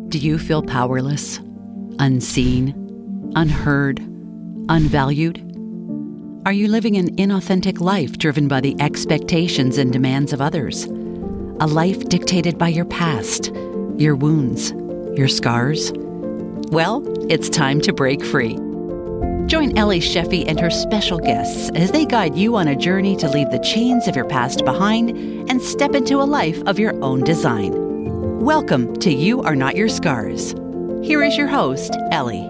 Do you feel powerless, unseen, unheard, unvalued? Are you living an inauthentic life driven by the expectations and demands of others? A life dictated by your past, your wounds, your scars? Well, it's time to break free. Join Ellie Shefi and her special guests as they guide you on a journey to leave the chains of your past behind and step into a life of your own design. Welcome to You Are Not Your Scars. Here is your host, Ellie.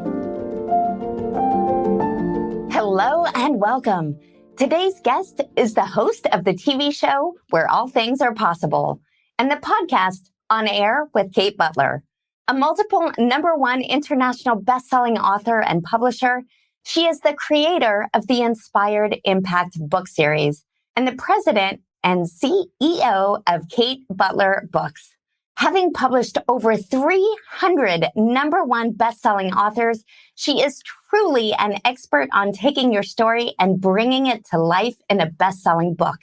Hello and welcome. Today's guest is the host of the TV show Where All Things Are Possible and the podcast On Air with Kate Butler. A multiple #1 international best-selling author and publisher, she is the creator of the Inspired Impact book series and the president and CEO of Kate Butler Books. Having published over 300 #1 best-selling authors, she is truly an expert on taking your story and bringing it to life in a best-selling book.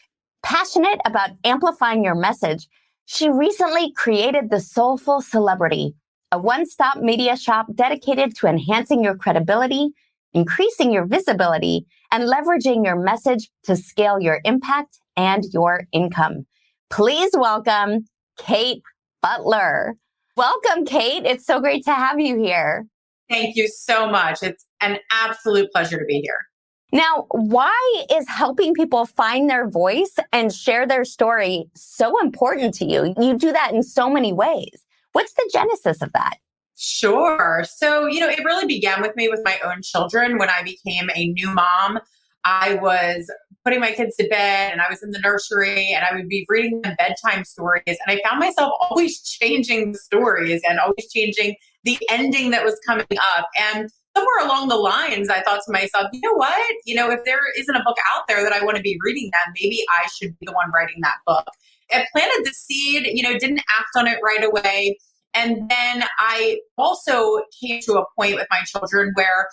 Passionate about amplifying your message, she recently created the Soulful Celebrity, a one-stop media shop dedicated to enhancing your credibility, increasing your visibility, and leveraging your message to scale your impact and your income. Please welcome Kate Butler. Welcome, Kate. It's so great to have you here. Thank you so much. It's an absolute pleasure to be here. Now, why is helping people find their voice and share their story so important to you? You do that in so many ways. What's the genesis of that? Sure. So, it really began with me with my own children. When I became a new mom, I was putting my kids to bed and I was in the nursery and I would be reading them bedtime stories. And I found myself always changing the stories and always changing the ending that was coming up. And somewhere along the lines, I thought to myself, you know what? If there isn't a book out there that I want to be reading, then maybe I should be the one writing that book. I planted the seed, didn't act on it right away. And then I also came to a point with my children where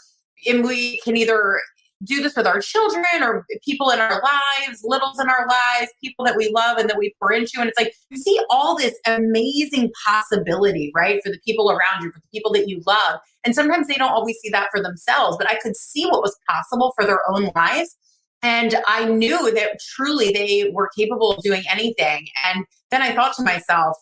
we can either do this with our children or people in our lives, littles in our lives, people that we love and that we pour into. And it's like, you see all this amazing possibility, right? For the people around you, for the people that you love. And sometimes they don't always see that for themselves, but I could see what was possible for their own lives. And I knew that truly they were capable of doing anything. And then I thought to myself,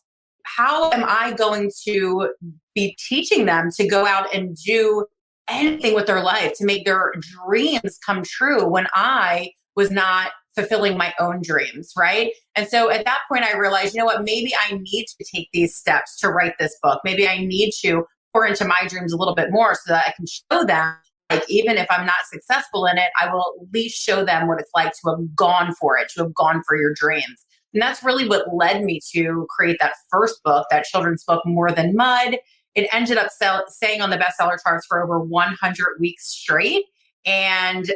how am I going to be teaching them to go out and do anything with their life, to make their dreams come true when I was not fulfilling my own dreams, right? And so at that point, I realized, maybe I need to take these steps to write this book. Maybe I need to pour into my dreams a little bit more so that I can show them, like, even if I'm not successful in it, I will at least show them what it's like to have gone for it, to have gone for your dreams. And that's really what led me to create that first book, that children's book, More Than Mud. It ended up staying on the bestseller charts for over 100 weeks straight. And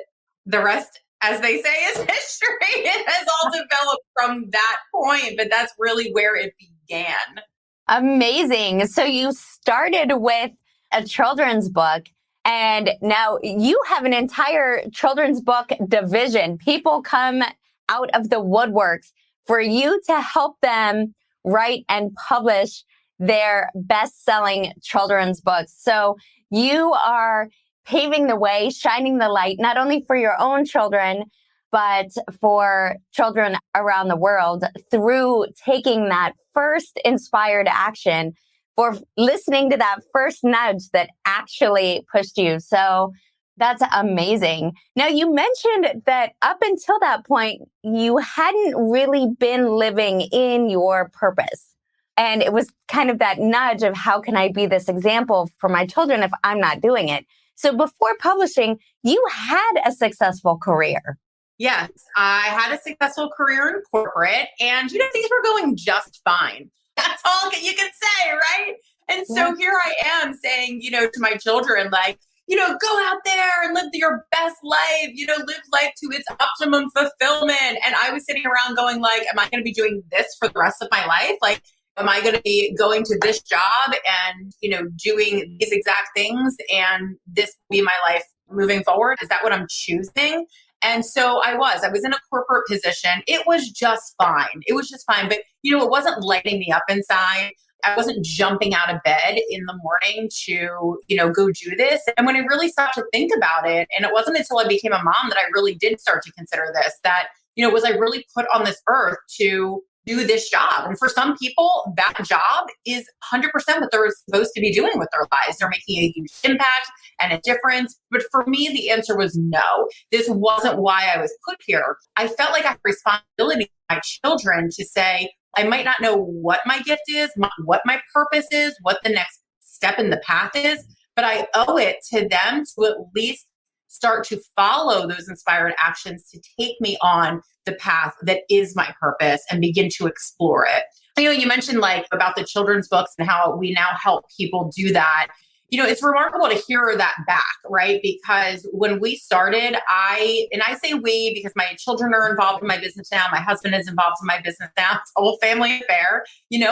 the rest, as they say, is history. It has all developed from that point, but that's really where it began. Amazing. So you started with a children's book, and now you have an entire children's book division. People come out of the woodworks for you to help them write and publish their best-selling children's books. So you are paving the way, shining the light, not only for your own children, but for children around the world through taking that first inspired action, for listening to that first nudge that actually pushed you. So that's amazing. Now, you mentioned that up until that point, you hadn't really been living in your purpose. And it was kind of that nudge of, how can I be this example for my children if I'm not doing it? So before publishing, you had a successful career. Yes, I had a successful career in corporate, and things were going just fine. That's all you can say, right? And so here I am saying, to my children, like, go out there and live your best life, live life to its optimum fulfillment. And I was sitting around going like, am I going to be doing this for the rest of my life? Like, am I going to be going to this job and, doing these exact things, and this will be my life moving forward? Is that what I'm choosing? And so I was in a corporate position. It was just fine. But, it wasn't lighting me up inside. I wasn't jumping out of bed in the morning to, go do this. And when I really stopped to think about it, and it wasn't until I became a mom that I really did start to consider this, that, was I really put on this earth to do this job? And for some people, that job is 100% what they're supposed to be doing with their lives. They're making a huge impact and a difference. But for me, the answer was no. This wasn't why I was put here. I felt like I had a responsibility to my children to say, I might not know what my gift is, what my purpose is, what the next step in the path is, but I owe it to them to at least start to follow those inspired actions to take me on the path that is my purpose and begin to explore it. You mentioned like about the children's books and how we now help people do that. It's remarkable to hear that back, right? Because when we started, I say we because my children are involved in my business now. My husband is involved in my business now. It's a whole family affair,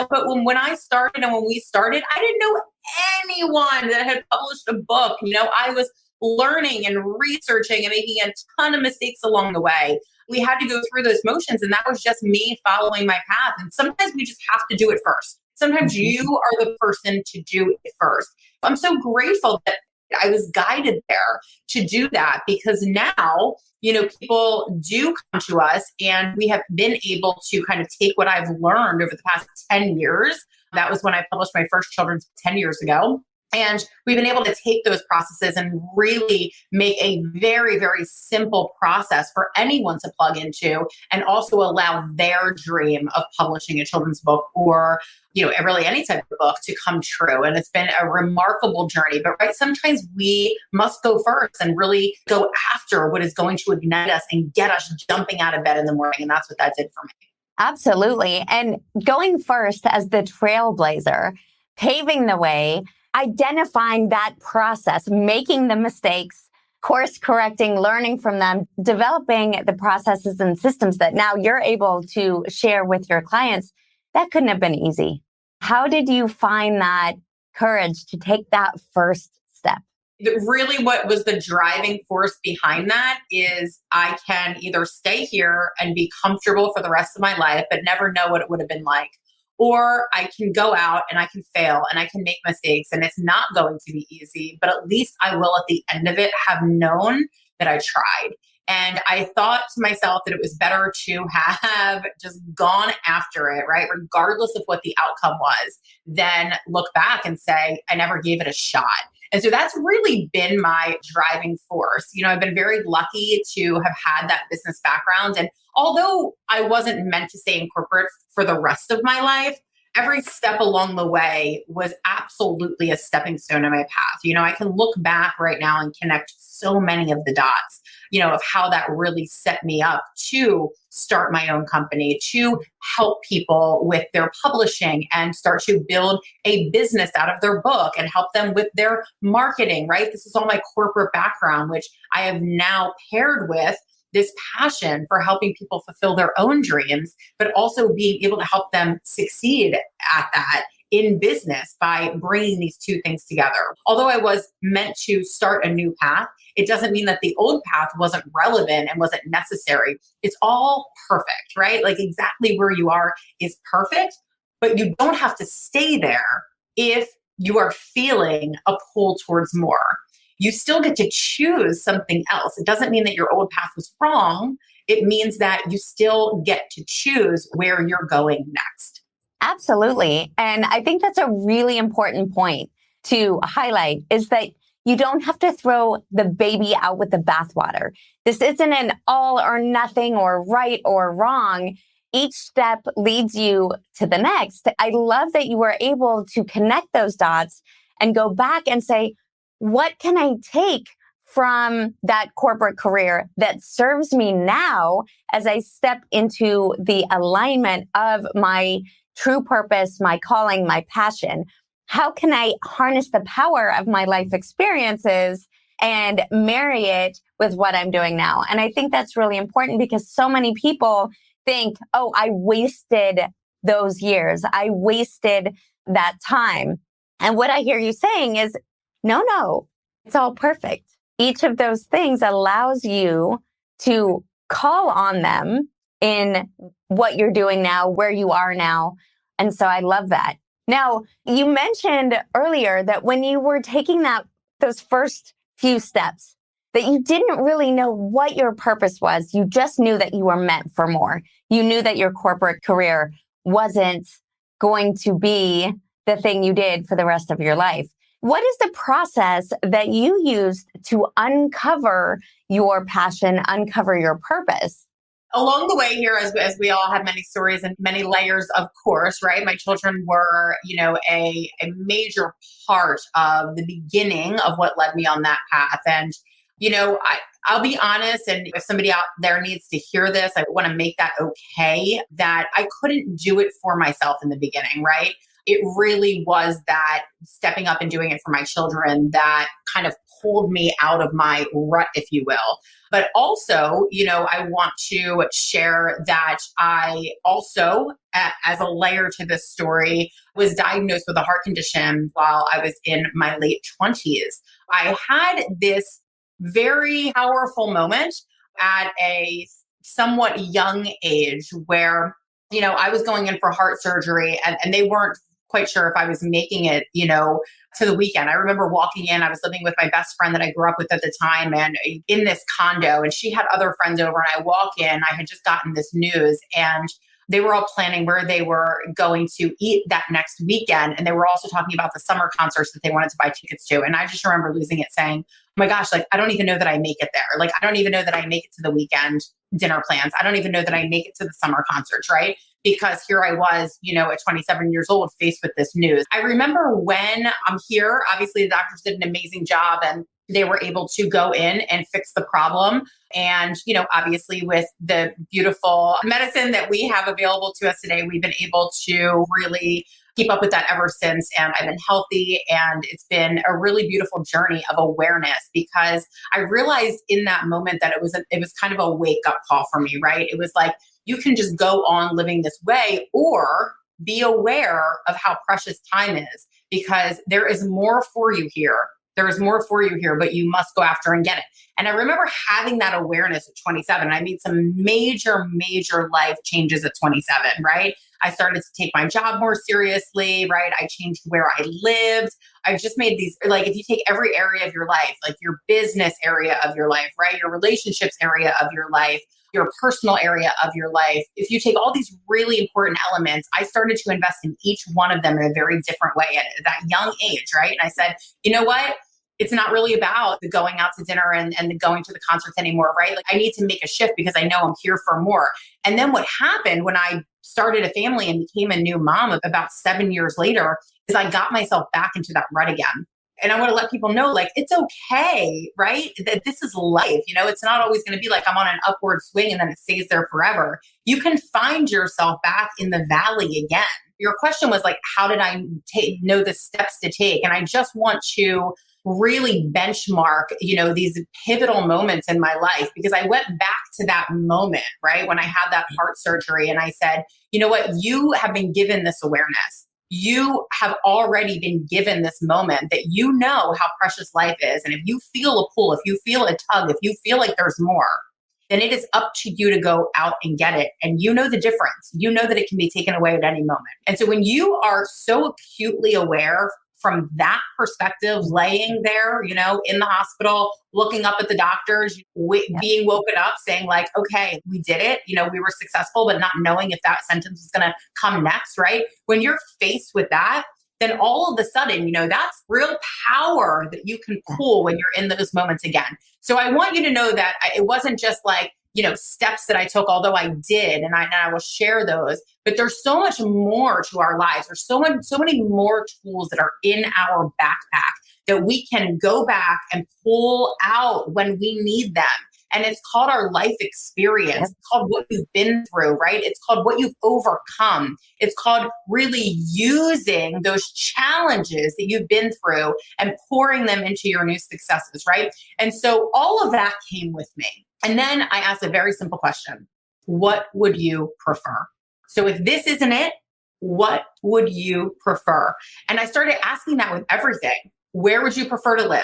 but when I started and when we started, I didn't know anyone that had published a book. I was learning and researching and making a ton of mistakes along the way. We had to go through those motions, and that was just me following my path. And sometimes we just have to do it first. Sometimes you are the person to do it first. I'm so grateful that I was guided there to do that, because now, people do come to us and we have been able to kind of take what I've learned over the past 10 years. That was when I published my first children's 10 years ago. And we've been able to take those processes and really make a very, very simple process for anyone to plug into, and also allow their dream of publishing a children's book or, really any type of book to come true. And it's been a remarkable journey. But right, sometimes we must go first and really go after what is going to ignite us and get us jumping out of bed in the morning. And that's what that did for me. Absolutely. And going first as the trailblazer, paving the way, identifying that process, making the mistakes, course correcting, learning from them, developing the processes and systems that now you're able to share with your clients, that couldn't have been easy. How did you find that courage to take that first step? Really, what was the driving force behind that is I can either stay here and be comfortable for the rest of my life, but never know what it would have been like. Or I can go out and I can fail and I can make mistakes, and it's not going to be easy, but at least I will at the end of it have known that I tried. And I thought to myself that it was better to have just gone after it, right? Regardless of what the outcome was, than look back and say, I never gave it a shot. And so that's really been my driving force. I've been very lucky to have had that business background. And although I wasn't meant to stay in corporate for the rest of my life, every step along the way was absolutely a stepping stone in my path. I can look back right now and connect so many of the dots, of how that really set me up to start my own company, to help people with their publishing and start to build a business out of their book and help them with their marketing, right? This is all my corporate background, which I have now paired with this passion for helping people fulfill their own dreams, but also being able to help them succeed at that in business by bringing these two things together. Although I was meant to start a new path, it doesn't mean that the old path wasn't relevant and wasn't necessary. It's all perfect, right? Like exactly where you are is perfect, but you don't have to stay there if you are feeling a pull towards more. You still get to choose something else. It doesn't mean that your old path was wrong. It means that you still get to choose where you're going next. Absolutely. And I think that's a really important point to highlight, is that you don't have to throw the baby out with the bathwater. This isn't an all or nothing or right or wrong. Each step leads you to the next. I love that you were able to connect those dots and go back and say, what can I take from that corporate career that serves me now as I step into the alignment of my true purpose, my calling, my passion? How can I harness the power of my life experiences and marry it with what I'm doing now? And I think that's really important, because so many people think, oh, I wasted those years. I wasted that time. And what I hear you saying is, no, it's all perfect. Each of those things allows you to call on them in what you're doing now, where you are now. And so I love that. Now, you mentioned earlier that when you were taking those first few steps, that you didn't really know what your purpose was. You just knew that you were meant for more. You knew that your corporate career wasn't going to be the thing you did for the rest of your life. What is the process that you used to uncover your passion, uncover your purpose? Along the way here, as we all have many stories and many layers, of course, right? My children were, a major part of the beginning of what led me on that path. And, I'll be honest, and if somebody out there needs to hear this, I want to make that okay, that I couldn't do it for myself in the beginning, right? It really was that stepping up and doing it for my children that kind of pulled me out of my rut, if you will. But also, I want to share that I also, as a layer to this story, was diagnosed with a heart condition while I was in my late 20s. I had this very powerful moment at a somewhat young age where, I was going in for heart surgery and they weren't quite sure if I was making it, to the weekend. I remember walking in, I was living with my best friend that I grew up with at the time and in this condo, and she had other friends over, and I walk in, I had just gotten this news, and they were all planning where they were going to eat that next weekend. And they were also talking about the summer concerts that they wanted to buy tickets to. And I just remember losing it, saying, oh my gosh, like, I don't even know that I make it there. Like, I don't even know that I make it to the weekend dinner plans. I don't even know that I make it to the summer concerts, right? Because here I was, at 27 years old, faced with this news. I remember when I'm here, obviously the doctors did an amazing job and they were able to go in and fix the problem. And, obviously with the beautiful medicine that we have available to us today, we've been able to really keep up with that ever since. And I've been healthy, and it's been a really beautiful journey of awareness, because I realized in that moment that it was kind of a wake up call for me, right? It was like, you can just go on living this way, or be aware of how precious time is, because there is more for you here. There is more for you here, but you must go after and get it. And I remember having that awareness at 27. I made some major, major life changes at 27, right? I started to take my job more seriously, right? I changed where I lived. I just made these, like, if you take every area of your life, like your business area of your life, right? Your relationships area of your life, your personal area of your life. If you take all these really important elements, I started to invest in each one of them in a very different way at that young age, right? And I said, you know what? It's not really about the going out to dinner and the going to the concerts anymore, right? Like, I need to make a shift because I know I'm here for more. And then what happened when I started a family and became a new mom about 7 years later is I got myself back into that rut again. And I want to let people know, like, it's okay, right? That this is life. It's not always going to be like I'm on an upward swing and then it stays there forever. You can find yourself back in the valley again. Your question was like, how did I know the steps to take? And I just want to really benchmark, these pivotal moments in my life, because I went back to that moment, right? When I had that heart surgery, and I said, you know what? You have been given this awareness. You have already been given this moment that you know how precious life is. And if you feel a pull, if you feel a tug, if you feel like there's more, then it is up to you to go out and get it. And you know the difference. You know that it can be taken away at any moment. And so when you are so acutely aware from that perspective, laying there, in the hospital, looking up at the doctors, being woken up, saying like, okay, we did it. We were successful, but not knowing if that sentence was going to come next, right? When you're faced with that, then all of a sudden, that's real power that you can pull when you're in those moments again. So I want you to know that it wasn't just like, steps that I took, although I did, and I will share those, but there's so much more to our lives. There's so many more tools that are in our backpack that we can go back and pull out when we need them. And it's called our life experience. It's called what you've been through, right? It's called what you've overcome. It's called really using those challenges that you've been through and pouring them into your new successes, right? And so all of that came with me. And then I asked a very simple question. What would you prefer? So if this isn't it, what would you prefer? And I started asking that with everything. Where would you prefer to live?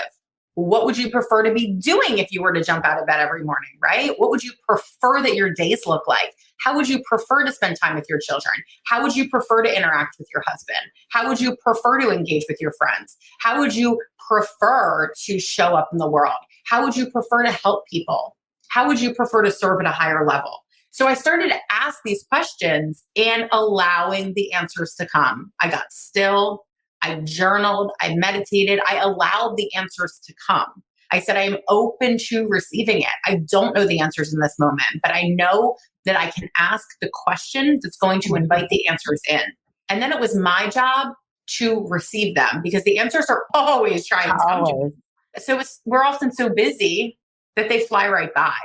what would you prefer to be doing if you were to jump out of bed every morning, right? What would you prefer that your days look like? How would you prefer to spend time with your children? How would you prefer to interact with your husband? How would you prefer to engage with your friends? How would you prefer to show up in the world? How would you prefer to help people? How would you prefer to serve at a higher level? So I started to ask these questions and allowing the answers to come. I got still, I journaled, I meditated, I allowed the answers to come. I said, I am open to receiving it. I don't know the answers in this moment, but I know that I can ask the question that's going to invite the answers in. And then it was my job to receive them because the answers are always trying to come to me. So we're often so busy that they fly right by.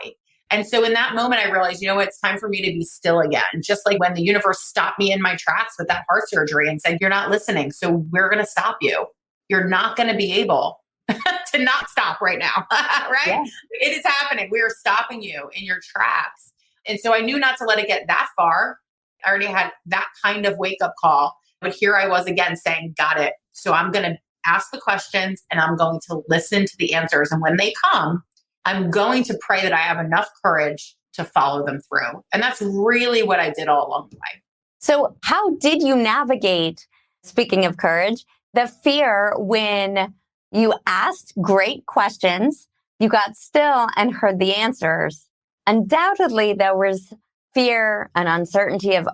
And so in that moment, I realized, you know what, it's time for me to be still again. Just like when the universe stopped me in my tracks with that heart surgery and said, you're not listening. So we're going to stop you. You're not going to be able to not stop right now. Right? Yeah. It is happening. We are stopping you in your tracks. And so I knew not to let it get that far. I already had that kind of wake up call. But here I was again saying, got it. So I'm going to ask the questions and I'm going to listen to the answers. And when they come, I'm going to pray that I have enough courage to follow them through. And that's really what I did all along the way. So how did you navigate, speaking of courage, the fear when you asked great questions, you got still and heard the answers? Undoubtedly, there was fear and uncertainty of,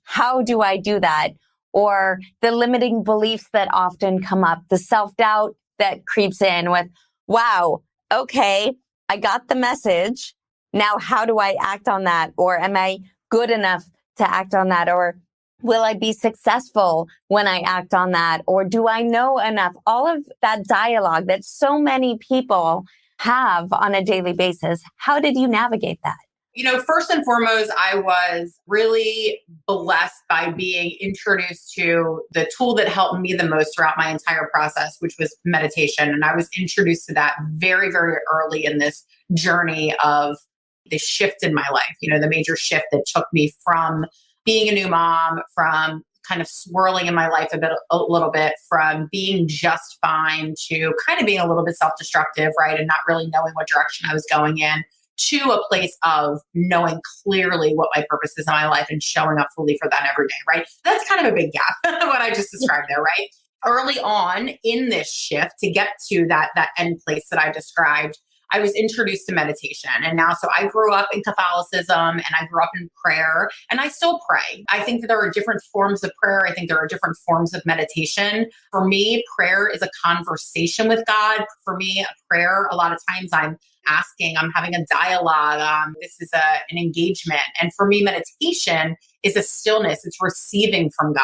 how do I do that? Or the limiting beliefs that often come up, the self-doubt that creeps in with, wow, okay, I got the message. Now, how do I act on that? Or am I good enough to act on that? Or will I be successful when I act on that? Or do I know enough? All of that dialogue that so many people have on a daily basis. How did you navigate that? You know, first and foremost, I was really blessed by being introduced to the tool that helped me the most throughout my entire process, which was meditation. And I was introduced to that very, very early in this journey of the shift in my life, you know, the major shift that took me from being a new mom, from kind of swirling in my life a little bit, from being just fine to kind of being a little bit self-destructive, right? And not really knowing what direction I was going in, to a place of knowing clearly what my purpose is in my life and showing up fully for that every day, right? That's kind of a big gap, what I just described there, right? Early on in this shift to get to that end place that I described, I was introduced to meditation. And now, so I grew up in Catholicism and I grew up in prayer and I still pray. I think that there are different forms of prayer. I think there are different forms of meditation. For me, prayer is a conversation with God. For me, a prayer, a lot of times I'm asking, I'm having a dialogue. This is an engagement. And for me, meditation is a stillness. It's receiving from God.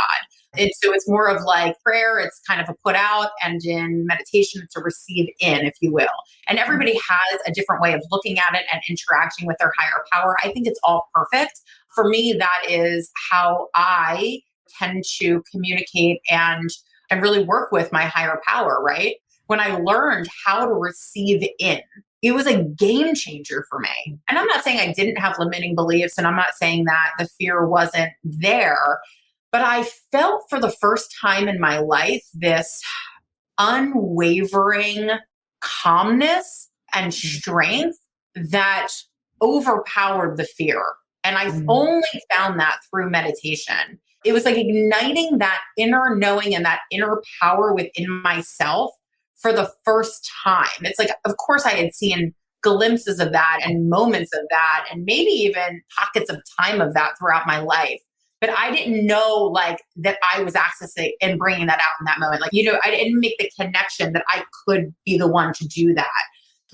And so it's more of like prayer, it's kind of a put out, and in meditation, it's a receive in, if you will. And everybody has a different way of looking at it and interacting with their higher power. I think it's all perfect. For me, that is how I tend to communicate and really work with my higher power, right? When I learned how to receive in, it was a game changer for me. And I'm not saying I didn't have limiting beliefs, and I'm not saying that the fear wasn't there. But I felt for the first time in my life this unwavering calmness and strength that overpowered the fear. And I only found that through meditation. It was like igniting that inner knowing and that inner power within myself for the first time. It's like, of course, I had seen glimpses of that and moments of that, and maybe even pockets of time of that throughout my life. But I didn't know like that I was accessing and bringing that out in that moment. Like, you know, I didn't make the connection that I could be the one to do that.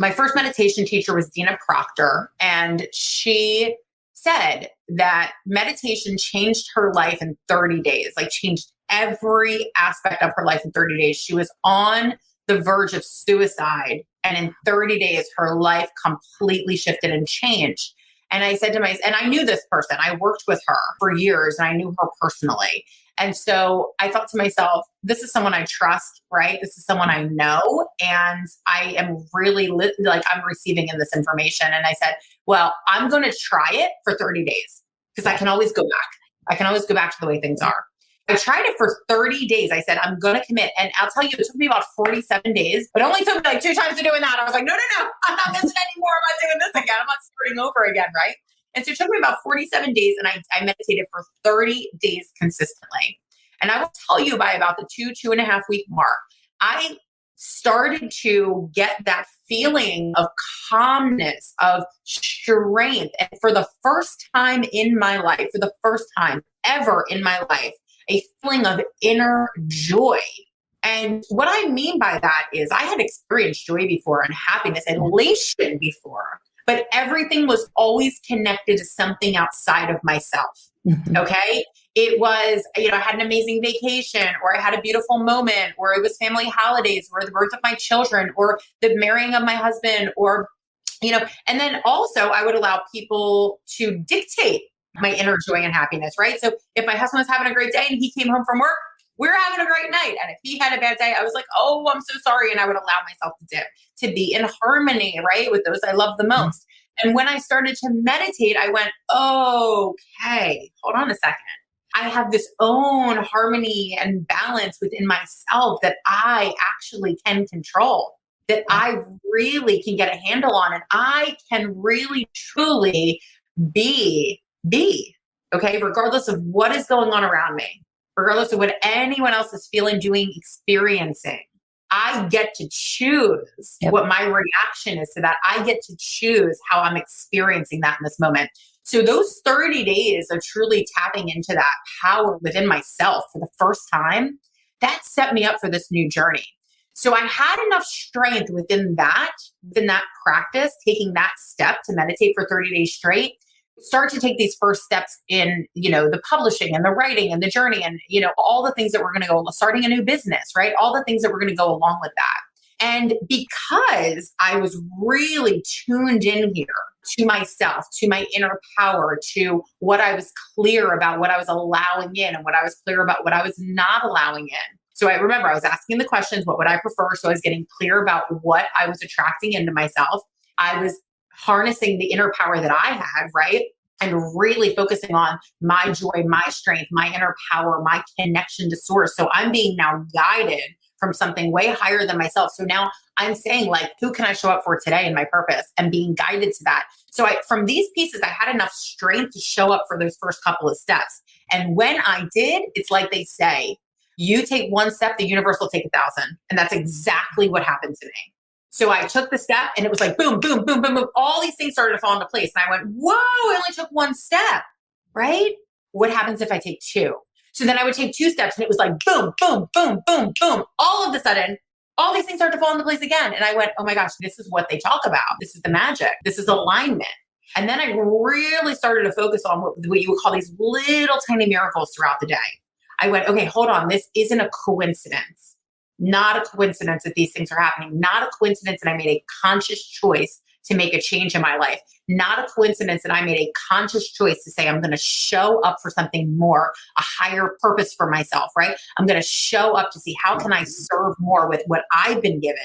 My first meditation teacher was Dina Proctor, and she said that meditation changed her life in 30 days, like changed every aspect of her life in 30 days. She was on the verge of suicide. And in 30 days, her life completely shifted and changed. And I said to myself, and I knew this person, I worked with her for years and I knew her personally. And so I thought to myself, this is someone I trust, right? This is someone I know. And I am really like, I'm receiving in this information. And I said, well, I'm going to try it for 30 days because I can always go back. I can always go back to the way things are. I tried it for 30 days. I said, I'm going to commit. And I'll tell you, it took me about 47 days, but it only took me like 2 times to doing that. I was like, no, I'm not missing anymore. I'm not doing this again. I'm not starting over again. Right. And so it took me about 47 days and I meditated for 30 days consistently. And I will tell you by about the 2.5 week mark, I started to get that feeling of calmness, of strength. And for the first time in my life, for the first time ever in my life, a feeling of inner joy. And what I mean by that is I had experienced joy before and happiness and elation before, but everything was always connected to something outside of myself. Okay. It was, I had an amazing vacation, or I had a beautiful moment, or it was family holidays, or the birth of my children, or the marrying of my husband, or, and then also I would allow people to dictate my inner joy and happiness, right? So if my husband was having a great day and he came home from work, we're having a great night. And if he had a bad day, I was like, oh, I'm so sorry. And I would allow myself to be in harmony, right, with those I love the most. And when I started to meditate, I went, okay, hold on a second. I have this own harmony and balance within myself that I actually can control, that I really can get a handle on, and I can really, truly be, okay, regardless of what is going on around me, regardless of what anyone else is feeling, doing, experiencing. I get to choose what my reaction is to that. I get to choose how I'm experiencing that in this moment. So those 30 days of truly tapping into that power within myself for the first time, that set me up for this new journey. So I had enough strength within that practice, taking that step to meditate for 30 days straight, start to take these first steps in, the publishing and the writing and the journey and, all the things that we're going to go, starting a new business, right? All the things that we're going to go along with that. And because I was really tuned in here to myself, to my inner power, to what I was clear about, what I was allowing in, and what I was clear about what I was not allowing in. So I remember I was asking the questions, what would I prefer? So I was getting clear about what I was attracting into myself. I was harnessing the inner power that I had, right? And really focusing on my joy, my strength, my inner power, my connection to source. So I'm being now guided from something way higher than myself. So now I'm saying, like, who can I show up for today in my purpose, and being guided to that. So from these pieces, I had enough strength to show up for those first couple of steps. And when I did, it's like they say, you take one step, the universe will take 1,000. And that's exactly what happened to me. So I took the step and it was like, boom, boom, boom, boom, boom. All these things started to fall into place. And I went, whoa, I only took one step, right? What happens if I take 2? So then I would take 2 steps and it was like, boom, boom, boom, boom, boom. All of a sudden, all these things started to fall into place again. And I went, oh my gosh, this is what they talk about. This is the magic. This is alignment. And then I really started to focus on what you would call these little tiny miracles throughout the day. I went, okay, hold on. This isn't a coincidence. Not a coincidence that these things are happening. Not a coincidence that I made a conscious choice to make a change in my life. Not a coincidence that I made a conscious choice to say, I'm going to show up for something more, a higher purpose for myself, right? I'm going to show up to see how can I serve more with what I've been given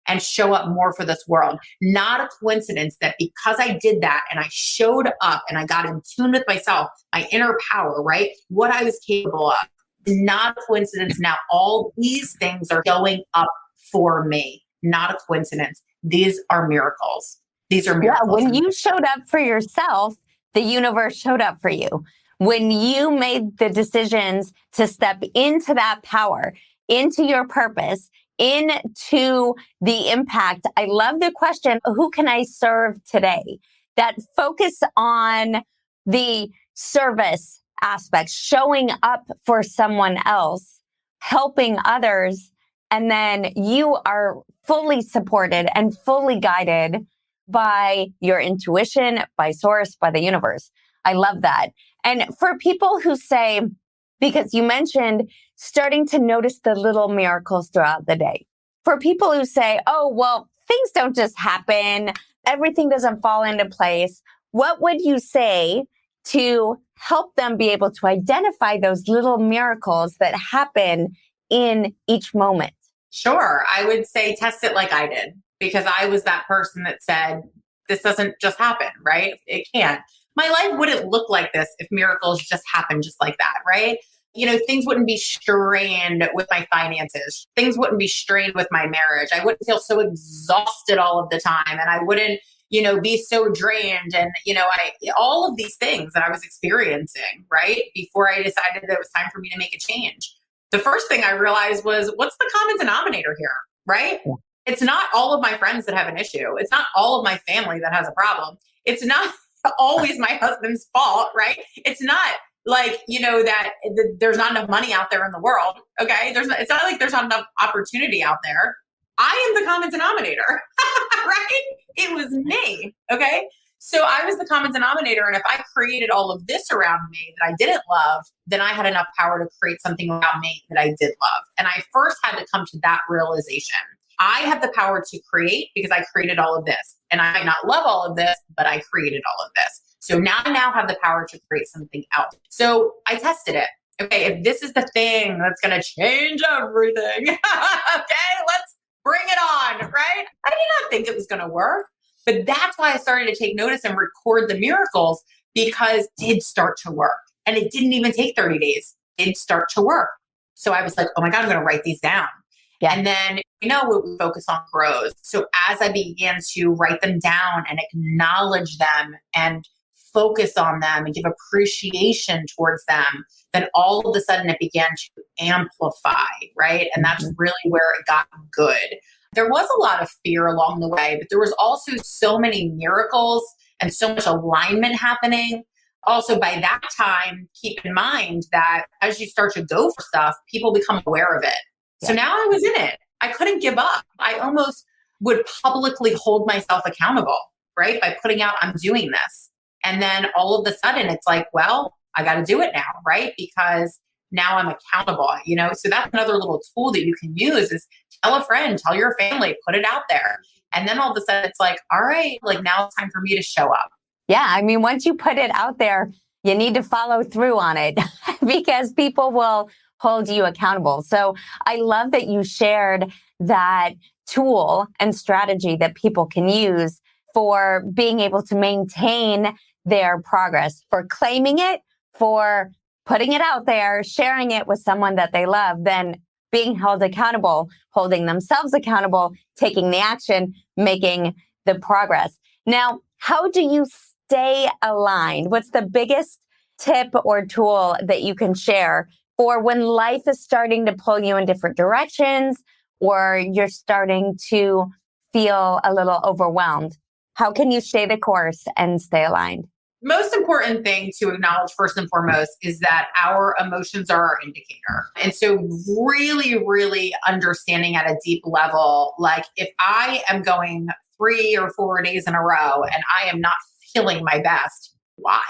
and show up more for this world. Not a coincidence that because I did that and I showed up and I got in tune with myself, my inner power, right? What I was capable of. Not a coincidence. Now all these things are showing up for me. Not a coincidence. These are miracles. These are miracles. Yeah, when you showed up for yourself, the universe showed up for you. When you made the decisions to step into that power, into your purpose, into the impact. I love the question, who can I serve today? That focus on the service aspect, showing up for someone else, helping others, and then you are fully supported and fully guided by your intuition, by source, by the universe. I love that. And for people who say, because you mentioned starting to notice the little miracles throughout the day. For people who say, oh, well, things don't just happen, everything doesn't fall into place, what would you say to help them be able to identify those little miracles that happen in each moment? Sure. I would say test it like I did, because I was that person that said, this doesn't just happen, right? It can't. My life wouldn't look like this if miracles just happen just like that, right? things wouldn't be strained with my finances. Things wouldn't be strained with my marriage. I wouldn't feel so exhausted all of the time. And I wouldn't, be so drained. And, all of these things that I was experiencing, right? Before I decided that it was time for me to make a change. The first thing I realized was, what's the common denominator here, right? Yeah. It's not all of my friends that have an issue. It's not all of my family that has a problem. It's not always my husband's fault, right? It's not like, that there's not enough money out there in the world. Okay. It's not like there's not enough opportunity out there. I am the common denominator, right? It was me. Okay. So I was the common denominator. And if I created all of this around me that I didn't love, then I had enough power to create something around me that I did love. And I first had to come to that realization. I have the power to create because I created all of this. And I might not love all of this, but I created all of this. So now I have the power to create something else. So I tested it. Okay, if this is the thing that's going to change everything, okay, let's bring it on, right? I did not think it was going to work, but that's why I started to take notice and record the miracles, because it did start to work. And it didn't even take 30 days. It did start to work. So I was like, oh my God, I'm going to write these down. Yeah. And then, what we focus on grows. So as I began to write them down and acknowledge them and focus on them and give appreciation towards them, then all of a sudden it began to amplify, right? And that's really where it got good. There was a lot of fear along the way, but there was also so many miracles and so much alignment happening. Also, by that time, keep in mind that as you start to go for stuff, people become aware of it. So now I was in it. I couldn't give up. I almost would publicly hold myself accountable, right? By putting out, I'm doing this. And then all of a sudden it's like, well, I got to do it now, right? Because now I'm accountable, So that's another little tool that you can use is tell a friend, tell your family, put it out there. And then all of a sudden it's like, all right, like now it's time for me to show up. Yeah. I mean, once you put it out there, you need to follow through on it because people will hold you accountable. So I love that you shared that tool and strategy that people can use for being able to maintain their progress, for claiming it, for putting it out there, sharing it with someone that they love, then being held accountable, holding themselves accountable, taking the action, making the progress. Now, how do you stay aligned? What's the biggest tip or tool that you can share for when life is starting to pull you in different directions or you're starting to feel a little overwhelmed? How can you stay the course and stay aligned? Most important thing to acknowledge first and foremost is that our emotions are our indicator. And so really, really understanding at a deep level, like if I am going 3 or 4 days in a row and I am not feeling my best, why?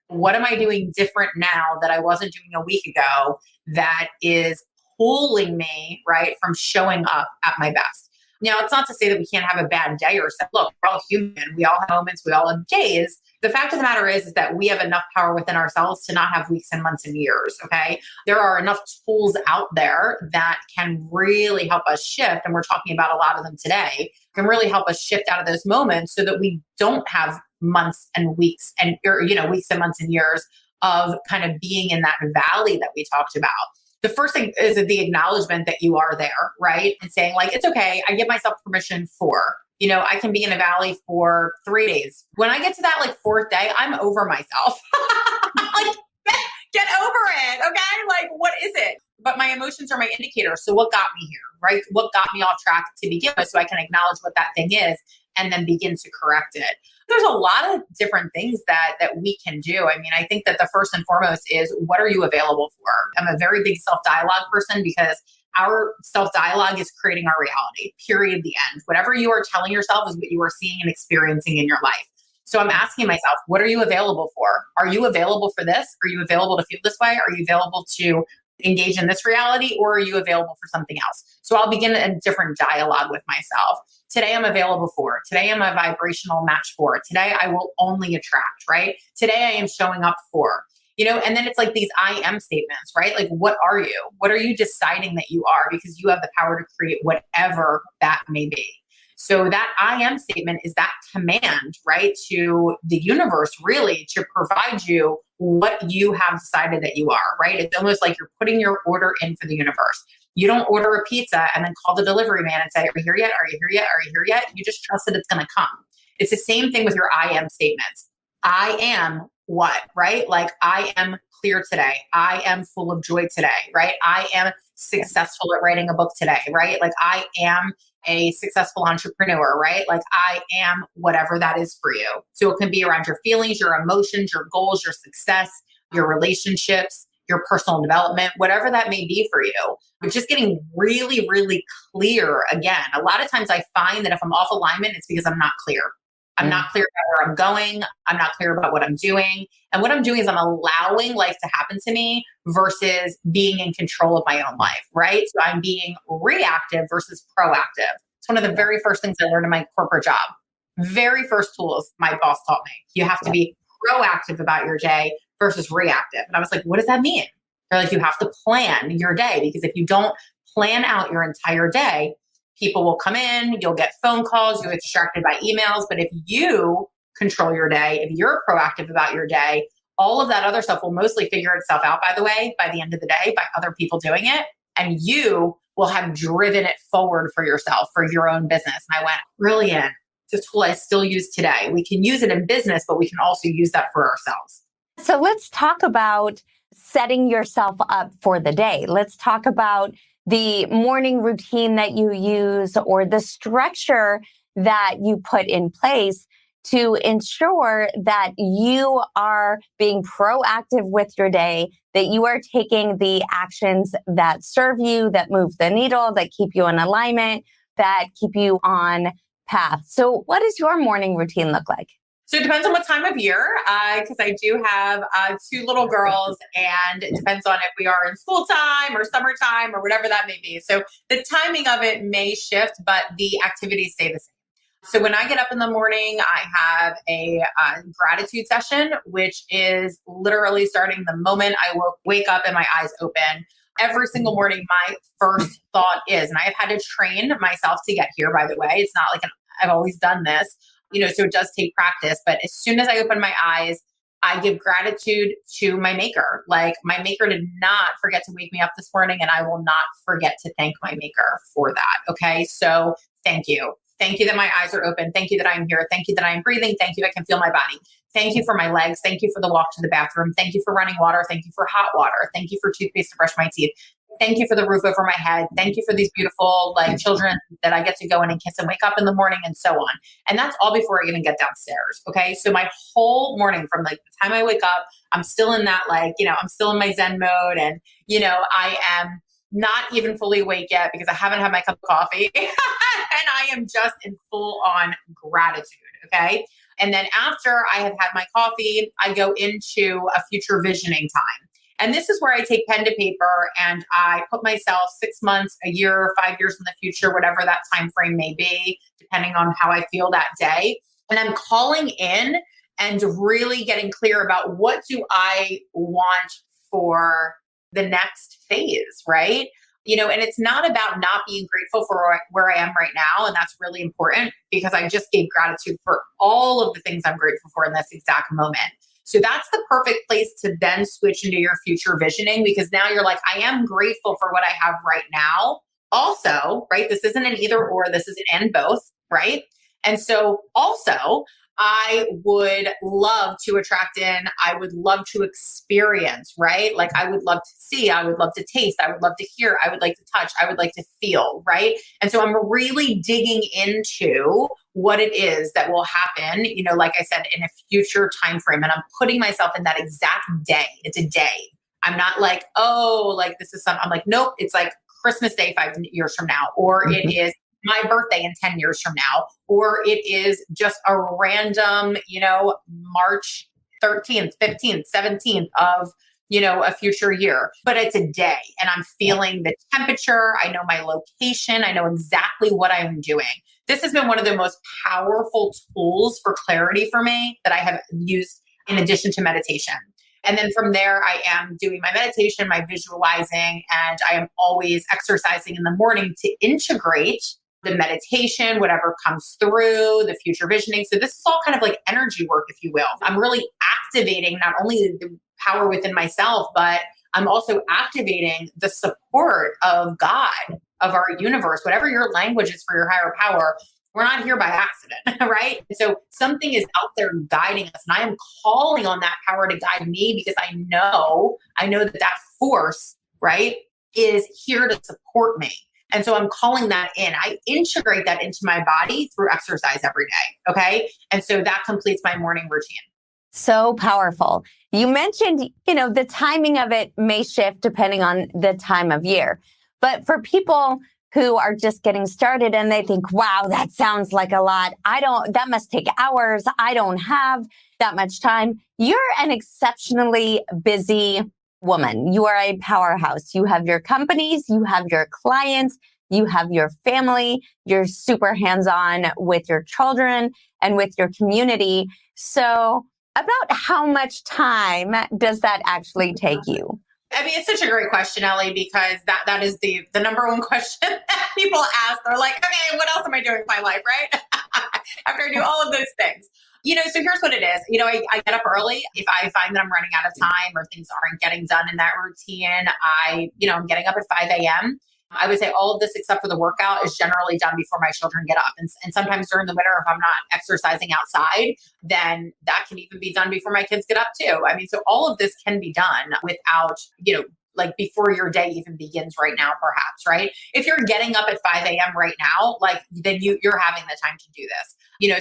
What am I doing different now that I wasn't doing a week ago that is pulling me, right, from showing up at my best? Now, it's not to say that we can't have a bad day or something. Look, we're all human. We all have moments. We all have days. The fact of the matter is that we have enough power within ourselves to not have weeks and months and years, okay? There are enough tools out there that can really help us shift, and we're talking about a lot of them today, can really help us shift out of those moments so that we don't have months and weeks and, weeks and months and years of kind of being in that valley that we talked about. The first thing is the acknowledgement that you are there, right? And saying like, it's okay. I give myself permission for, I can be in a valley for 3 days. When I get to that like 4th day, I'm over myself. Like, get over it. Okay. Like, what is it? But my emotions are my indicator. So what got me here, right? What got me off track to begin with so I can acknowledge what that thing is and then begin to correct it. There's a lot of different things that we can do. I mean, I think that the first and foremost is what are you available for? I'm a very big self-dialogue person because our self-dialogue is creating our reality, period, the end. Whatever you are telling yourself is what you are seeing and experiencing in your life. So I'm asking myself, what are you available for? Are you available for this? Are you available to feel this way? Are you available to engage in this reality, or are you available for something else? So I'll begin a different dialogue with myself. Today I'm available for. Today I'm a vibrational match for. Today I will only attract, right? Today I am showing up for, and then it's like these I am statements, right? Like, what are you? What are you deciding that you are? Because you have the power to create whatever that may be. So that I am statement is that command, right, to the universe really to provide you what you have decided that you are, right? It's almost like you're putting your order in for the universe. You don't order a pizza and then call the delivery man and say, are you here yet? Are you here yet? Are you here yet? You just trust that it's going to come. It's the same thing with your I am statements. I am what, right? Like I am clear today. I am full of joy today, right? I am successful at writing a book today, right? Like I am a successful entrepreneur, right? Like I am whatever that is for you. So it can be around your feelings, your emotions, your goals, your success, your relationships, your personal development, whatever that may be for you. But just getting really, really clear again. A lot of times I find that if I'm off alignment, it's because I'm not clear. I'm not clear about where I'm going. I'm not clear about what I'm doing. And what I'm doing is I'm allowing life to happen to me versus being in control of my own life, right? So I'm being reactive versus proactive. It's one of the very first things I learned in my corporate job. Very first tools my boss taught me. You have to be proactive about your day versus reactive. And I was like, what does that mean? They're like, you have to plan your day, because if you don't plan out your entire day, people will come in, you'll get phone calls, you'll get distracted by emails. But if you control your day, if you're proactive about your day, all of that other stuff will mostly figure itself out, by the way, by the end of the day, by other people doing it. And you will have driven it forward for yourself, for your own business. And I went, brilliant. It's a tool I still use today. We can use it in business, but we can also use that for ourselves. So let's talk about setting yourself up for the day. Let's talk about the morning routine that you use or the structure that you put in place to ensure that you are being proactive with your day, that you are taking the actions that serve you, that move the needle, that keep you in alignment, that keep you on path. So what does your morning routine look like? So it depends on what time of year, because I do have 2 little girls, and it depends on if we are in school time or summertime or whatever that may be. So the timing of it may shift, but the activities stay the same. So when I get up in the morning, I have a gratitude session, which is literally starting the moment I wake up and my eyes open. Every single morning, my first thought is, and I have had to train myself to get here, by the way. It's not like I've always done this. So it does take practice, but as soon as I open my eyes, I give gratitude to my maker. Like my maker did not forget to wake me up this morning, and I will not forget to thank my maker for that. Okay. So thank you. Thank you that my eyes are open. Thank you that I'm here. Thank you that I'm breathing. Thank you I can feel my body. Thank you for my legs. Thank you for the walk to the bathroom. Thank you for running water. Thank you for hot water. Thank you for toothpaste to brush my teeth. Thank you for the roof over my head. Thank you for these beautiful children that I get to go in and kiss and wake up in the morning, and so on. And that's all before I even get downstairs. Okay. So my whole morning, from the time I wake up, I'm still in that I'm still in my Zen mode, and I am not even fully awake yet because I haven't had my cup of coffee and I am just in full on gratitude. Okay. And then after I have had my coffee, I go into a future visioning time. And this is where I take pen to paper and I put myself 6 months, a year, 5 years in the future, whatever that time frame may be, depending on how I feel that day. And I'm calling in and really getting clear about what do I want for the next phase, right? And it's not about not being grateful for where I am right now. And that's really important because I just gave gratitude for all of the things I'm grateful for in this exact moment. So that's the perfect place to then switch into your future visioning, because now you're like, I am grateful for what I have right now. Also, right? This isn't an either or, this is an and both, right? And so also, I would love to attract in, I would love to experience, right? Like I would love to see, I would love to taste, I would love to hear, I would like to touch, I would like to feel, right? And so I'm really digging into what it is that will happen, like I said, in a future time frame. And I'm putting myself in that exact day. It's a day. I'm not like, oh, like this is I'm like, nope, it's like Christmas Day 5 years from now, or it is my birthday in 10 years from now, or it is just a random, March 13th, 15th, 17th of, a future year, but it's a day and I'm feeling the temperature. I know my location. I know exactly what I'm doing. This has been one of the most powerful tools for clarity for me that I have used in addition to meditation. And then from there, I am doing my meditation, my visualizing, and I am always exercising in the morning to integrate the meditation, whatever comes through, the future visioning. So this is all kind of like energy work, if you will. I'm really activating not only power within myself, but I'm also activating the support of God, of our universe, whatever your language is for your higher power. We're not here by accident, right? And so something is out there guiding us, and I am calling on that power to guide me because I know that that force, right, is here to support me. And so I'm calling that in. I integrate that into my body through exercise every day. Okay. And so that completes my morning routine. So powerful. You mentioned, the timing of it may shift depending on the time of year. But for people who are just getting started and they think, wow, that sounds like a lot. That must take hours. I don't have that much time. You're an exceptionally busy woman. You are a powerhouse. You have your companies, you have your clients, you have your family. You're super hands-on with your children and with your community. So about how much time does that actually take you? I mean, it's such a great question, Ellie, because that is the number one question that people ask. They're like, okay, what else am I doing with my life, right? After I do all of those things. So here's what it is. I get up early. If I find that I'm running out of time or things aren't getting done in that routine, I'm getting up at 5 a.m. I would say all of this except for the workout is generally done before my children get up. And sometimes during the winter, if I'm not exercising outside, then that can even be done before my kids get up too. I mean, so all of this can be done without, like before your day even begins right now, perhaps, right? If you're getting up at 5 a.m. right now, like then you're having the time to do this.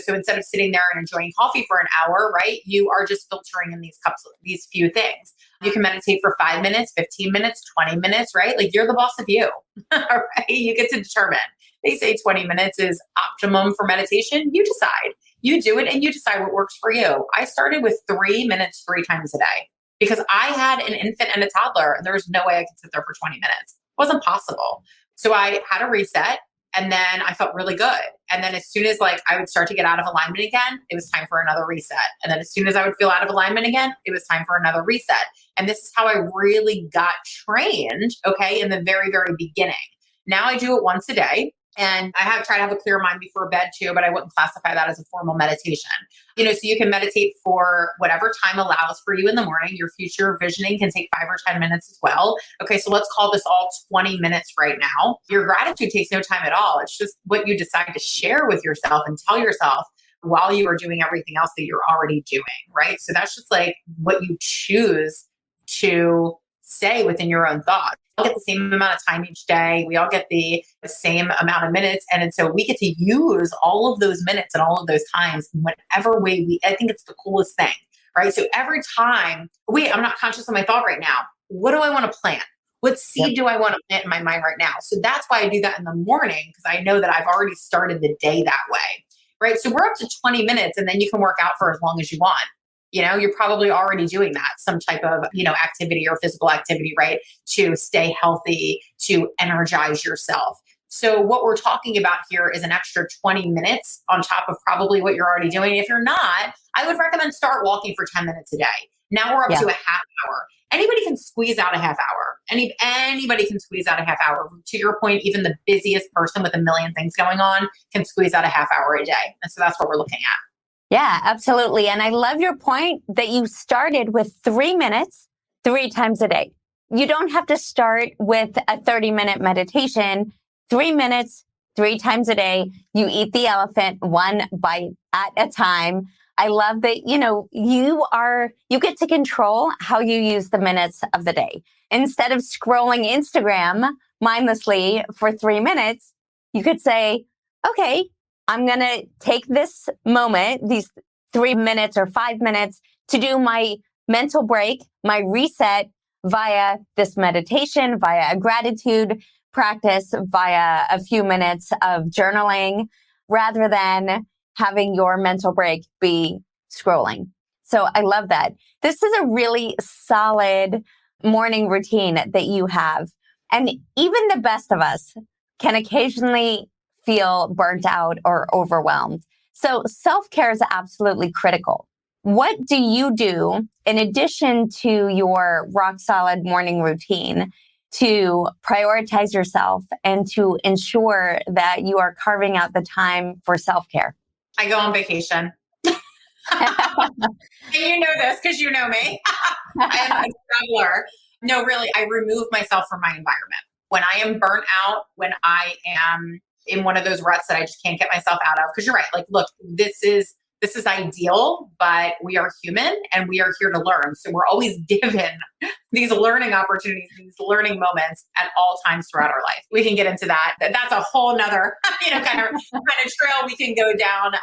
So instead of sitting there and enjoying coffee for an hour, right, you are just filtering in these cups, these few things. You can meditate for 5 minutes, 15 minutes, 20 minutes, right? Like you're the boss of you, all right? You get to determine. They say 20 minutes is optimum for meditation. You decide. You do it and you decide what works for you. I started with 3 minutes 3 times a day because I had an infant and a toddler and there was no way I could sit there for 20 minutes. It wasn't possible. So I had a reset. And then I felt really good. And then as soon as I would start to get out of alignment again, it was time for another reset. And then as soon as I would feel out of alignment again, it was time for another reset. And this is how I really got trained, okay, in the very, very beginning. Now I do it once a day. And I try to have a clear mind before bed too, but I wouldn't classify that as a formal meditation. So you can meditate for whatever time allows for you in the morning. Your future visioning can take 5 or 10 minutes as well. Okay, so let's call this all 20 minutes right now. Your gratitude takes no time at all. It's just what you decide to share with yourself and tell yourself while you are doing everything else that you're already doing, right? So that's just like what you choose to say within your own thoughts. We all get the same amount of time each day. We all get the same amount of minutes. And so we get to use all of those minutes and all of those times in whatever way I think it's the coolest thing, right? So every time, I'm not conscious of my thought right now. What do I want to plant? What seed do I want to plant in my mind right now? So that's why I do that in the morning because I know that I've already started the day that way, right? So we're up to 20 minutes and then you can work out for as long as you want. You're probably already doing that, some type of, activity or physical activity, right? To stay healthy, to energize yourself. So what we're talking about here is an extra 20 minutes on top of probably what you're already doing. If you're not, I would recommend start walking for 10 minutes a day. Now we're up to a half hour. Anybody can squeeze out a half hour. Anybody can squeeze out a half hour. To your point, even the busiest person with a million things going on can squeeze out a half hour a day. And so that's what we're looking at. Yeah, absolutely. And I love your point that you started with 3 minutes 3 times a day. You don't have to start with a 30-minute meditation. 3 minutes 3 times a day. You eat the elephant one bite at a time. I love that, you get to control how you use the minutes of the day. Instead of scrolling Instagram mindlessly for 3 minutes, you could say, okay, I'm going to take this moment, these 3 minutes or 5 minutes to do my mental break, my reset via this meditation, via a gratitude practice, via a few minutes of journaling, rather than having your mental break be scrolling. So I love that. This is a really solid morning routine that you have. And even the best of us can occasionally feel burnt out or overwhelmed. So self-care is absolutely critical. What do you do in addition to your rock solid morning routine to prioritize yourself and to ensure that you are carving out the time for self-care? I go on vacation. And you know this because you know me. I am a traveler. No, really, I remove myself from my environment. When I am burnt out, when I am in one of those ruts that I just can't get myself out of, because you're right. Like, look, this is ideal, but we are human and we are here to learn. So we're always given these learning opportunities, these learning moments at all times throughout our life. We can get into that. That's a whole nother, kind of trail we can go down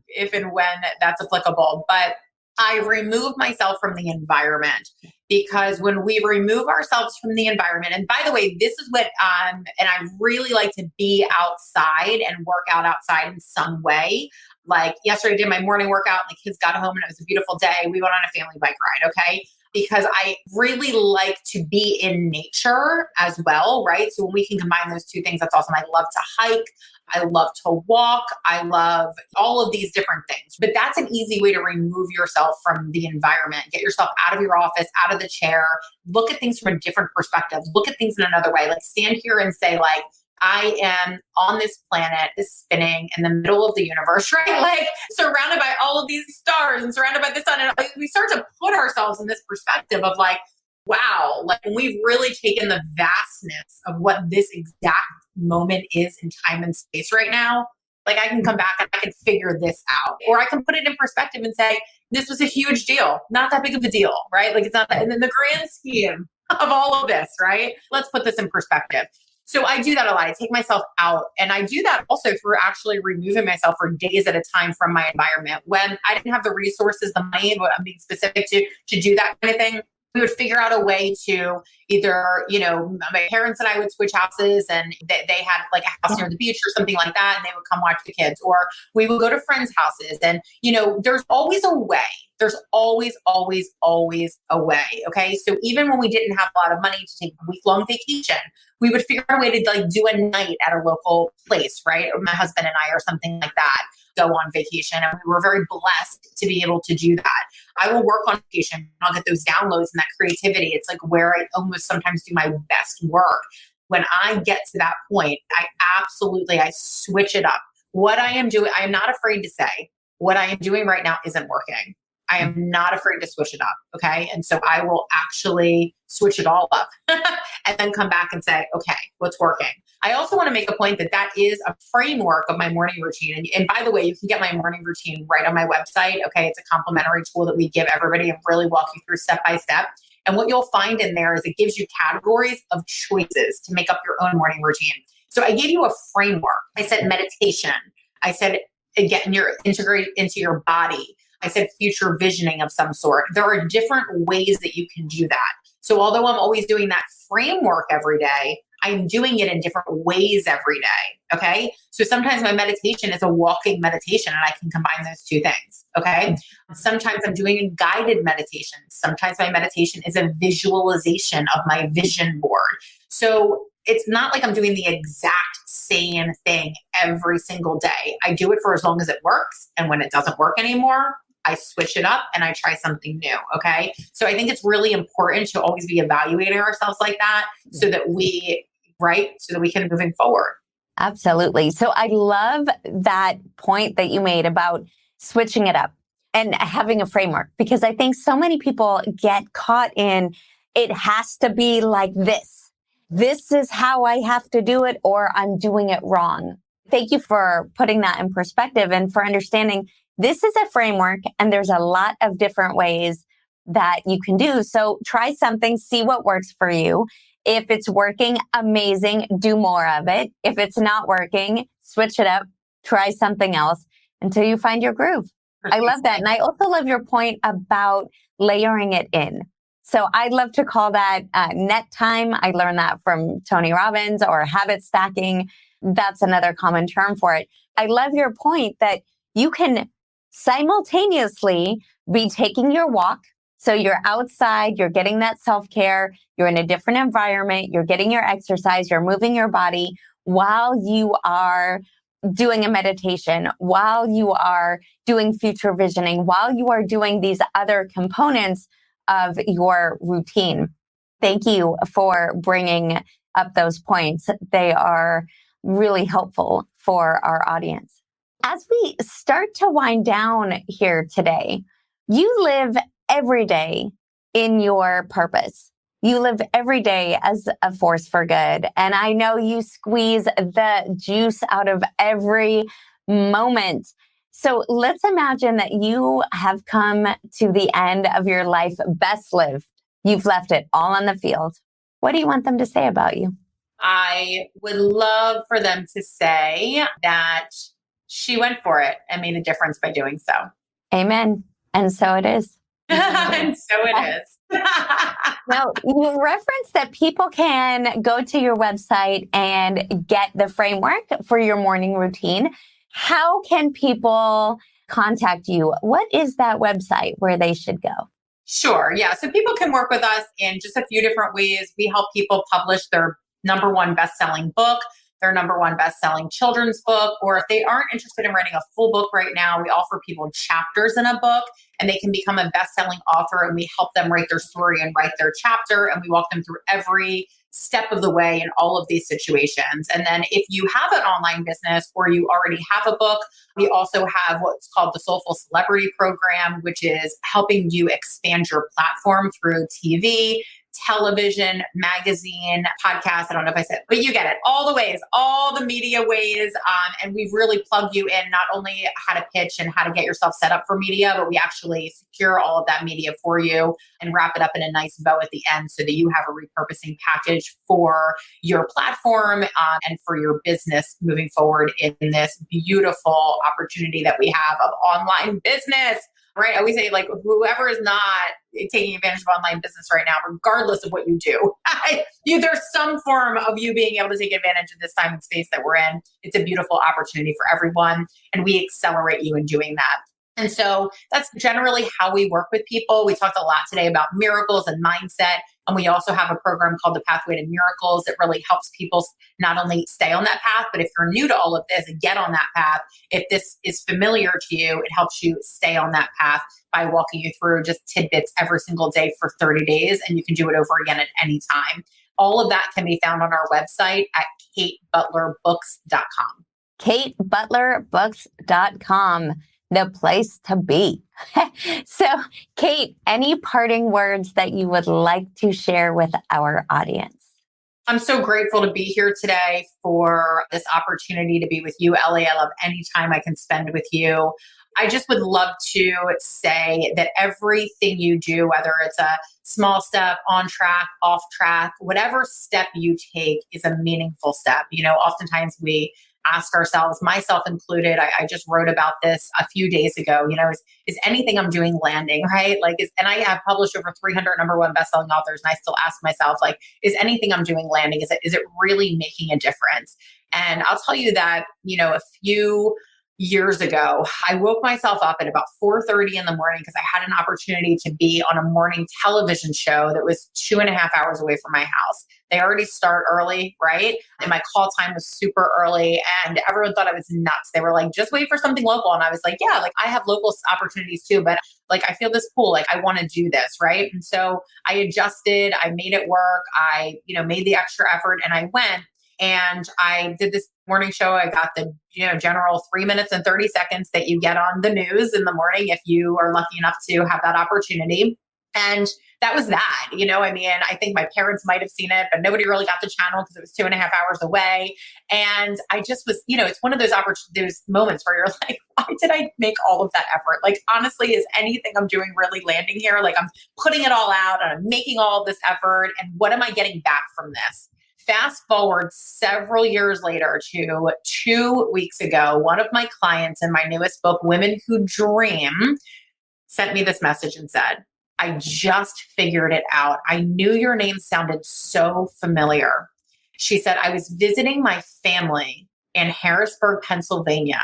if and when that's applicable. But I remove myself from the environment because when we remove ourselves from the environment, and by the way, this is what, and I really like to be outside and work out outside in some way. Like yesterday, I did my morning workout and the kids got home and it was a beautiful day. We went on a family bike ride. Okay. Because I really like to be in nature as well, right? So when we can combine those two things, that's awesome. I love to hike. I love to walk. I love all of these different things. But that's an easy way to remove yourself from the environment. Get yourself out of your office, out of the chair. Look at things from a different perspective. Look at things in another way. Like stand here and say like, I am on this planet, is spinning in the middle of the universe, right? Like surrounded by all of these stars and surrounded by the sun. And like, we start to put ourselves in this perspective of like, wow, like we've really taken the vastness of what this exact moment is in time and space right now. Like I can come back and I can figure this out, or I can put it in perspective and say, this was a huge deal, not that big of a deal, right? Like it's not that, and then the grand scheme of all of this, right? Let's put this in perspective. So I do that a lot. I take myself out, and I do that also through actually removing myself for days at a time from my environment. When I didn't have the resources, the money, what I'm being specific to do that kind of thing, we would figure out a way to either, my parents and I would switch houses and they had like a house near the beach or something like that. And they would come watch the kids, or we would go to friends' houses. And, there's always a way. There's always, always, always a way. Okay. So even when we didn't have a lot of money to take a week-long vacation, we would figure out a way to like do a night at a local place, right? Or my husband and I or something like that, go on vacation. And we were very blessed to be able to do that. I will work on vacation and I'll get those downloads and that creativity. It's like where I almost sometimes do my best work. When I get to that point, I switch it up. What I am doing, I am not afraid to say what I am doing right now isn't working. I am not afraid to switch it up. Okay. And so I will actually switch it all up and then come back and say, okay, what's working? I also want to make a point that is a framework of my morning routine. And by the way, you can get my morning routine right on my website. Okay. It's a complimentary tool that we give everybody and really walk you through step by step. And what you'll find in there is it gives you categories of choices to make up your own morning routine. So I gave you a framework. I said meditation. I said, again, you're integrated into your body. I said future visioning of some sort. There are different ways that you can do that. So although I'm always doing that framework every day, I'm doing it in different ways every day. Okay. So sometimes my meditation is a walking meditation and I can combine those two things. Okay. Sometimes I'm doing a guided meditation. Sometimes my meditation is a visualization of my vision board. So it's not like I'm doing the exact same thing every single day. I do it for as long as it works. And when it doesn't work anymore, I switch it up and I try something new. Okay. So I think it's really important to always be evaluating ourselves like that so that we can moving forward. Absolutely. So I love that point that you made about switching it up and having a framework, because I think so many people get caught in, it has to be like this. This is how I have to do it, or I'm doing it wrong. Thank you for putting that in perspective and for understanding this is a framework and there's a lot of different ways that you can do. So try something, see what works for you. If it's working, amazing, do more of it. If it's not working, switch it up, try something else until you find your groove. I love that. And I also love your point about layering it in. So I love to call that net time. I learned that from Tony Robbins, or habit stacking. That's another common term for it. I love your point that you can simultaneously be taking your walk. So you're outside, you're getting that self-care, you're in a different environment, you're getting your exercise, you're moving your body while you are doing a meditation, while you are doing future visioning, while you are doing these other components of your routine. Thank you for bringing up those points. They are really helpful for our audience. As we start to wind down here today, you live every day in your purpose. You live every day as a force for good. And I know you squeeze the juice out of every moment. So let's imagine that you have come to the end of your life best lived. You've left it all on the field. What do you want them to say about you? I would love for them to say that she went for it and made a difference by doing so. Amen. And so it is. And so it is. Now, you referenced that people can go to your website and get the framework for your morning routine. How can people contact you? What is that website where they should go? Sure. Yeah. So people can work with us in just a few different ways. We help people publish their number one best-selling book, their number one best-selling children's book, or if they aren't interested in writing a full book right now, we offer people chapters in a book and they can become a best-selling author, and we help them write their story and write their chapter, and we walk them through every step of the way in all of these situations. And then if you have an online business or you already have a book, we also have what's called the Soulful Celebrity Program, which is helping you expand your platform through TV, television, magazine, podcast. I don't know if I said, but you get it. All the ways, all the media ways. And we've really plugged you in not only how to pitch and how to get yourself set up for media, but we actually secure all of that media for you and wrap it up in a nice bow at the end so that you have a repurposing package for your platform and for your business moving forward in this beautiful opportunity that we have of online business. Right. I always say, like, whoever is not taking advantage of online business right now, regardless of what you do, there's some form of you being able to take advantage of this time and space that we're in. It's a beautiful opportunity for everyone. And we accelerate you in doing that. And so that's generally how we work with people. We talked a lot today about miracles and mindset. And we also have a program called the Pathway to Miracles that really helps people not only stay on that path, but if you're new to all of this, get on that path. If this is familiar to you, it helps you stay on that path by walking you through just tidbits every single day for 30 days. And you can do it over again at any time. All of that can be found on our website at katebutlerbooks.com. katebutlerbooks.com. The place to be. So, Kate, any parting words that you would like to share with our audience? I'm so grateful to be here today for this opportunity to be with you, Ellie. I love any time I can spend with you. I just would love to say that everything you do, whether it's a small step, on track, off track, whatever step you take is a meaningful step. You know, oftentimes we ask ourselves, myself included, I just wrote about this a few days ago, you know, is anything I'm doing landing, right? Like, and I have published over 300 number one bestselling authors, and I still ask myself, like, is anything I'm doing landing? Is it really making a difference? And I'll tell you that, you know, a few years ago, I woke myself up at about 4:30 in the morning because I had an opportunity to be on a morning television show that was 2.5 hours away from my house. They already start early, right? And my call time was super early, and everyone thought I was nuts. They were like, just wait for something local. And I was like, yeah, like I have local opportunities too, but like I feel this pull, like I want to do this, right? And so I adjusted, I made it work. I, you know, made the extra effort and I went. And I did this morning show. I got the, you know, general 3 minutes and 30 seconds that you get on the news in the morning if you are lucky enough to have that opportunity. And that was that, you know, I mean, I think my parents might have seen it, but nobody really got the channel because it was 2.5 hours away. And I just was, you know, it's one of those those moments where you're like, why did I make all of that effort? Like, honestly, is anything I'm doing really landing here? Like, I'm putting it all out and I'm making all of this effort. And what am I getting back from this? Fast forward several years later to 2 weeks ago, one of my clients in my newest book, Women Who Dream, sent me this message and said, I just figured it out. I knew your name sounded so familiar. She said, I was visiting my family in Harrisburg, Pennsylvania.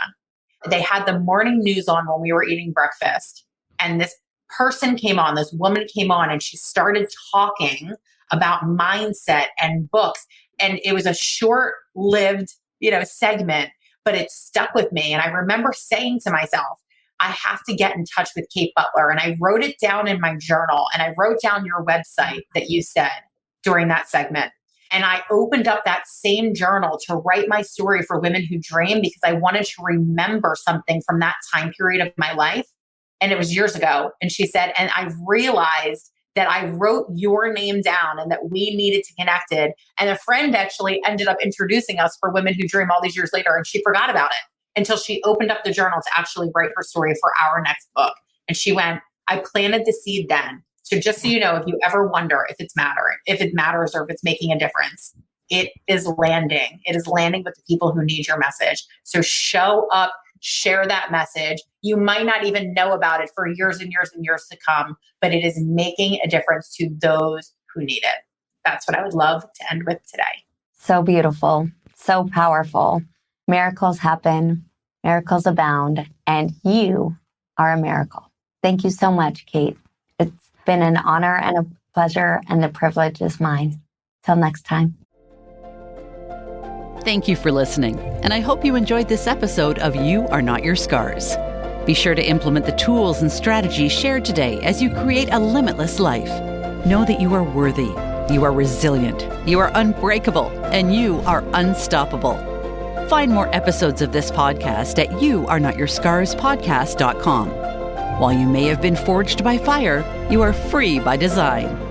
They had the morning news on when we were eating breakfast. And this person came on, this woman came on, and she started talking about mindset and books. And it was a short-lived, you know, segment, but it stuck with me. And I remember saying to myself, I have to get in touch with Kate Butler. And I wrote it down in my journal, and I wrote down your website that you said during that segment. And I opened up that same journal to write my story for Women Who Dream because I wanted to remember something from that time period of my life. And it was years ago. And she said, and I realized that I wrote your name down and that we needed to connect it. And a friend actually ended up introducing us for Women Who Dream all these years later. And she forgot about it until she opened up the journal to actually write her story for our next book. And she went, I planted the seed then. So just so you know, if you ever wonder if it matters or if it's making a difference, it is landing. It is landing with the people who need your message. So show up, share that message. You might not even know about it for years and years and years to come, but it is making a difference to those who need it. That's what I would love to end with today. So beautiful, so powerful. Miracles happen, miracles abound, and you are a miracle. Thank you so much, Kate. It's been an honor and a pleasure, and the privilege is mine. Till next time. Thank you for listening, and I hope you enjoyed this episode of You Are Not Your Scars. Be sure to implement the tools and strategies shared today as you create a limitless life. Know that you are worthy, you are resilient, you are unbreakable, and you are unstoppable. Find more episodes of this podcast at youarenotyourScarsPodcast.com. While you may have been forged by fire, you are free by design.